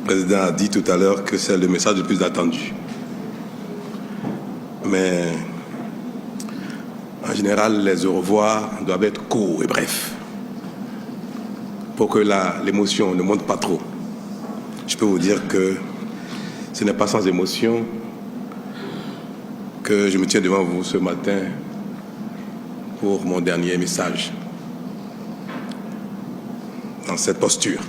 président a dit tout à l'heure que c'est le message le plus attendu. Mais en général, les au revoir doivent être courts et brefs pour que l'émotion ne monte pas trop. Je peux vous dire que ce n'est pas sans émotion que je me tiens devant vous ce matin pour mon dernier message dans cette posture.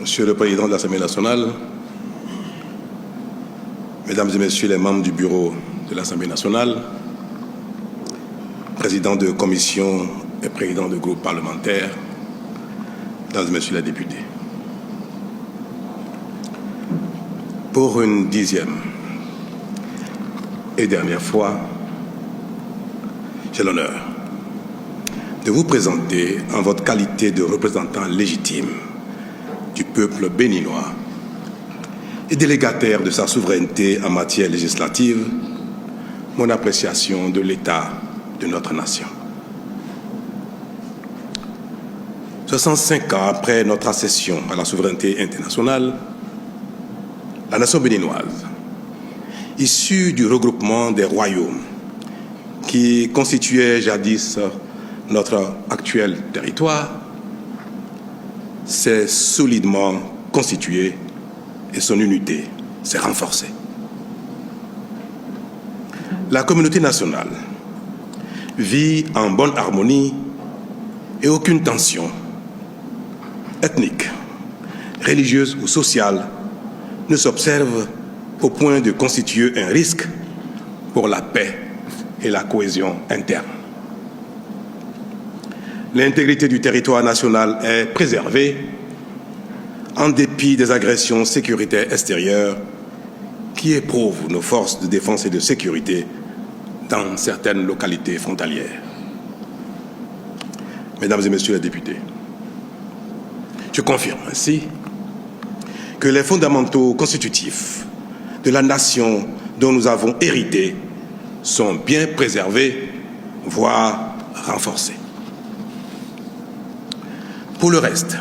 Monsieur le Président de l'Assemblée nationale, Mesdames et Messieurs les membres du bureau de l'Assemblée nationale, président de commission et président de groupe parlementaire, Mesdames et Messieurs les députés. Pour une 10e et dernière fois, j'ai l'honneur de vous présenter en votre qualité de représentant légitime du peuple béninois et délégataire de sa souveraineté en matière législative, mon appréciation de l'état de notre nation. 65 ans après notre accession à la souveraineté internationale, la nation béninoise, issue du regroupement des royaumes qui constituaient jadis notre actuel territoire, s'est solidement constituée et son unité s'est renforcée. La communauté nationale vit en bonne harmonie et aucune tension ethnique, religieuse ou sociale ne s'observe au point de constituer un risque pour la paix et la cohésion interne. L'intégrité du territoire national est préservée en dépit des agressions sécuritaires extérieures qui éprouvent nos forces de défense et de sécurité dans certaines localités frontalières. Mesdames et Messieurs les députés, je confirme ainsi que les fondamentaux constitutifs de la nation dont nous avons hérité sont bien préservés, voire renforcés. Pour le reste,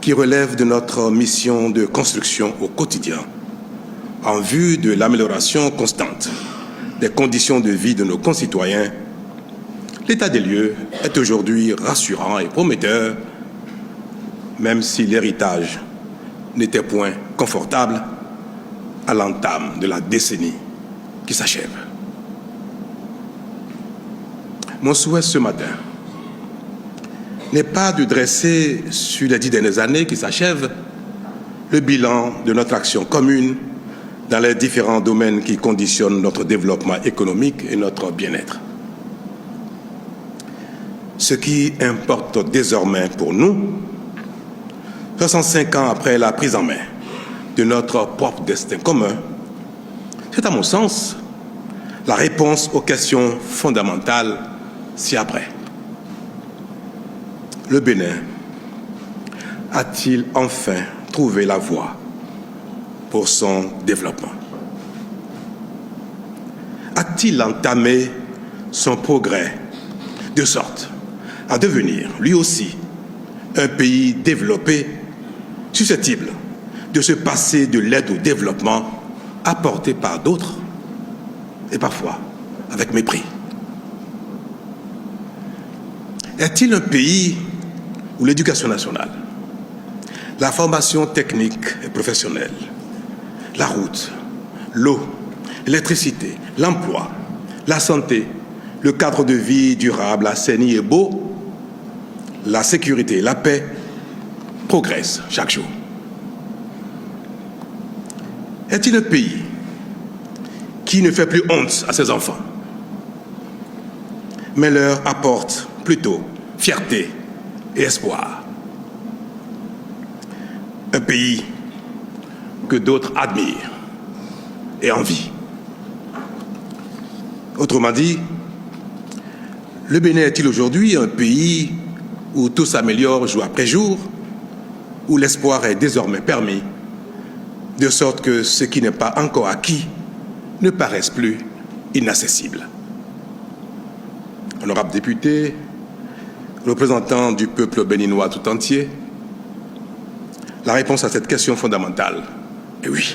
qui relève de notre mission de construction au quotidien, en vue de l'amélioration constante des conditions de vie de nos concitoyens, l'état des lieux est aujourd'hui rassurant et prometteur, même si l'héritage n'était point confortable à l'entame de la décennie qui s'achève. Mon souhait ce matin n'est pas de dresser sur les 10 dernières années qui s'achèvent le bilan de notre action commune dans les différents domaines qui conditionnent notre développement économique et notre bien-être. Ce qui importe désormais pour nous, 65 ans après la prise en main de notre propre destin commun, c'est à mon sens la réponse aux questions fondamentales ci-après. Le Bénin a-t-il enfin trouvé la voie pour son développement? A-t-il entamé son progrès de sorte à devenir, lui aussi, un pays développé, susceptible de se passer de l'aide au développement apportée par d'autres et parfois avec mépris? Est-il un pays où l'éducation nationale, la formation technique et professionnelle, la route, l'eau, l'électricité, l'emploi, la santé, le cadre de vie durable, assaini et beau, la sécurité et la paix progressent chaque jour? Est-il un pays qui ne fait plus honte à ses enfants, mais leur apporte plutôt fierté et espoir? Un pays que d'autres admirent et envient. Autrement dit, le Bénin est-il aujourd'hui un pays où tout s'améliore jour après jour, où l'espoir est désormais permis, de sorte que ce qui n'est pas encore acquis ne paraisse plus inaccessible? Honorables députés, représentant du peuple béninois tout entier, la réponse à cette question fondamentale est oui.